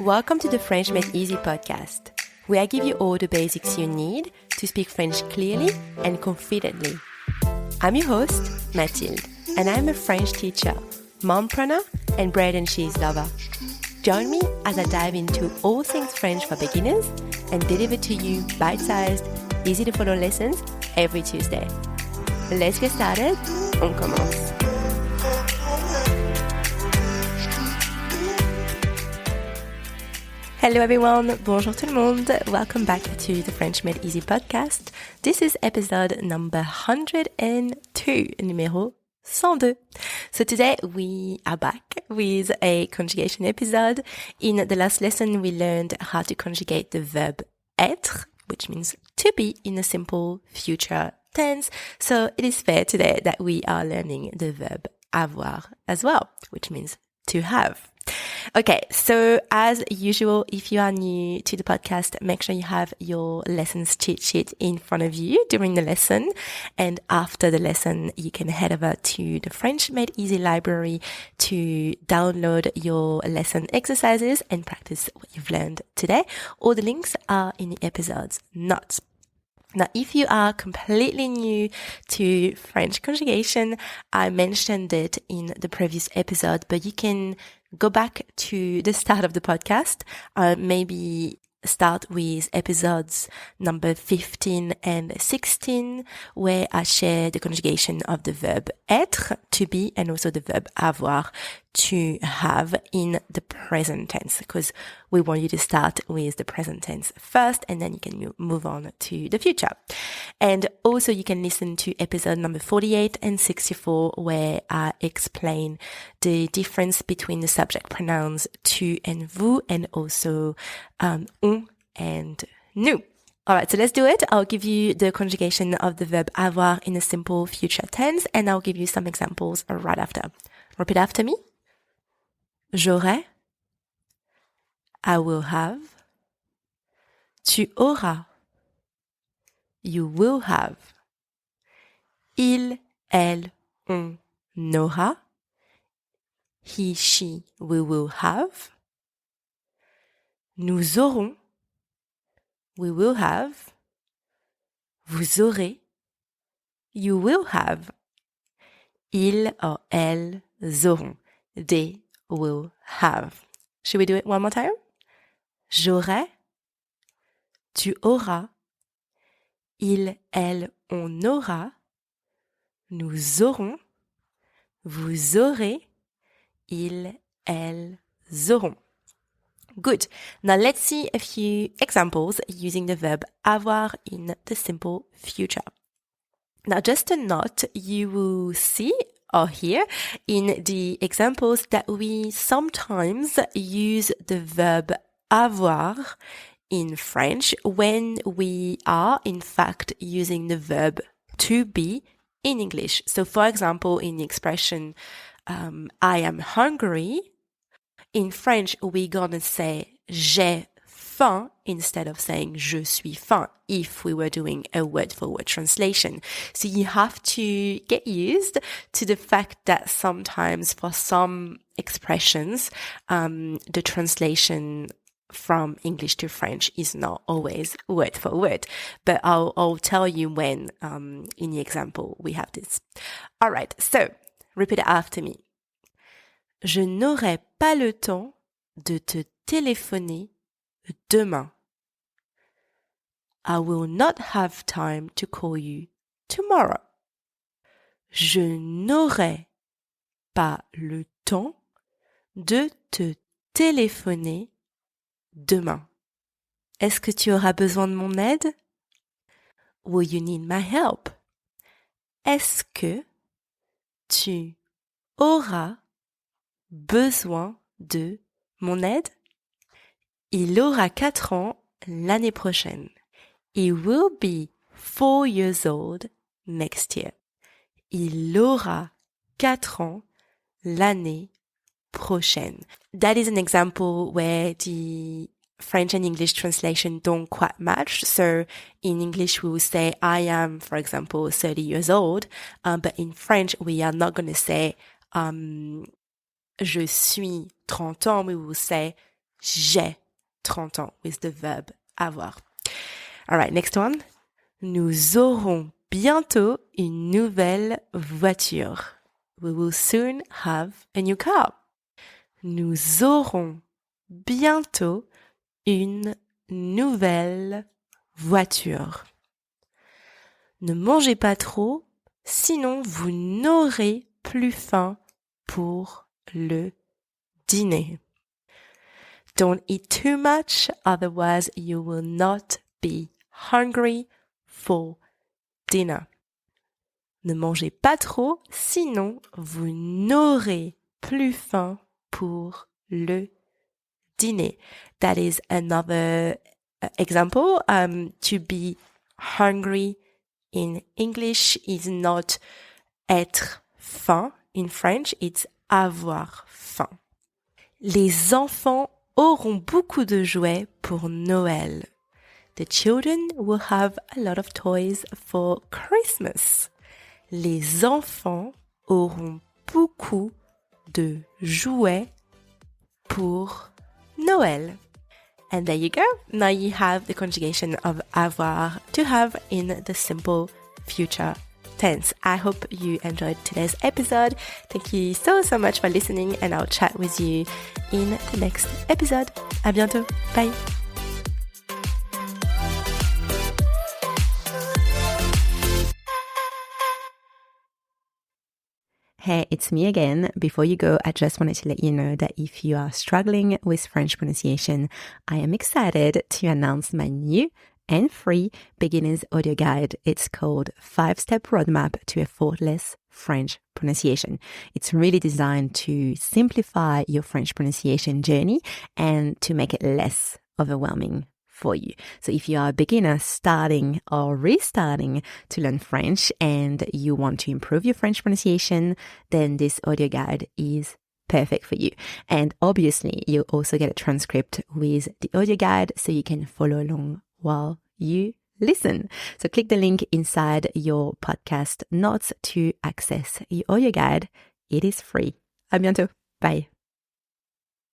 Welcome to the French Made Easy podcast, where I give you all the basics you need to speak French clearly and confidently. I'm your host, Mathilde, and I'm a French teacher, mompreneur, and bread and cheese lover. Join me as I dive into all things French for beginners and deliver to you bite-sized, easy-to-follow lessons every Tuesday. Let's get started. On commence. Hello everyone, bonjour tout le monde. Welcome back to the French Made Easy podcast. This is episode number 102, numéro 102. So today we are back with a conjugation episode. In the last lesson we learned how to conjugate the verb être, which means to be in a simple future tense. So it is fair today that we are learning the verb avoir as well, which means to have. Okay, so as usual, if you are new to the podcast, make sure you have your lessons cheat sheet in front of you during the lesson. And after the lesson, you can head over to the French Made Easy library to download your lesson exercises and practice what you've learned today. All the links are in the episode's notes. Now, if you are completely new to French conjugation, I mentioned it in the previous episode, but you can go back to the start of the podcast, maybe start with episodes number 15 and 16, where I share the conjugation of the verb être, to be, and also the verb avoir, to have, in the present tense, because we want you to start with the present tense first, and then you can move on to the future. And also you can listen to episode number 48 and 64, where I explain the difference between the subject pronouns tu and vous, and also on and nous. Alright, so let's do it. I'll give you the conjugation of the verb avoir in a simple future tense, and I'll give you some examples right after. Repeat after me. J'aurai, I will have. Tu auras, you will have. Il, elle, on aura. He, she, we will have. Nous aurons, we will have. Vous aurez, you will have. Ils or elles auront, they will have. Should we do it one more time? J'aurai, tu auras, il, elle, on aura, nous aurons, vous aurez, ils, elles auront. Good. Now let's see a few examples using the verb avoir in the simple future. Now just a note, you will see or hear in the examples that we sometimes use the verb avoir in French when we are in fact using the verb to be in English. So for example, in the expression I am hungry, in French we're gonna say j'ai faim instead of saying je suis faim if we were doing a word-for-word translation. So you have to get used to the fact that sometimes for some expressions, the translation from English to French is not always word for word. But I'll tell you when in the example we have this. All right, so repeat it after me. Je n'aurai pas le temps de te téléphoner demain. I will not have time to call you tomorrow. Je n'aurai pas le temps de te téléphoner demain. Est-ce que tu auras besoin de mon aide? Will you need my help? Est-ce que tu auras besoin de mon aide? Il aura 4 ans l'année prochaine. He will be 4 years old next year. Il aura 4 ans l'année prochaine. That is an example where the French and English translation don't quite match. So in English we will say I am, for example, 30 years old. But in French we are not going to say je suis 30 ans. We will say J'ai 30 ans with the verb avoir. All right, next one. Nous aurons bientôt une nouvelle voiture. We will soon have a new car. Nous aurons bientôt une nouvelle voiture. Ne mangez pas trop, sinon vous n'aurez plus faim pour le dîner. Don't eat too much, otherwise you will not be hungry for dinner. Ne mangez pas trop, sinon vous n'aurez plus faim pour le dîner. That is another example. To be hungry in English is not être faim. In French, it's avoir faim. Les enfants auront beaucoup de jouets pour Noël. The children will have a lot of toys for Christmas. Les enfants auront beaucoup de jouets pour Noël. And there you go. Now you have the conjugation of avoir, to have, in the simple future tense. I hope you enjoyed today's episode. Thank you so much for listening, and I'll chat with you in the next episode. À bientôt. Bye. Hey, it's me again. Before you go, I just wanted to let you know that if you are struggling with French pronunciation, I am excited to announce my new and free beginner's audio guide. It's called 5-Step Roadmap to Effortless French Pronunciation. It's really designed to simplify your French pronunciation journey and to make it less overwhelming for you. So if you are a beginner starting or restarting to learn French and you want to improve your French pronunciation, then this audio guide is perfect for you. And obviously, you'll also get a transcript with the audio guide so you can follow along while you listen. So click the link inside your podcast notes to access your audio guide. It is free. À bientôt. Bye.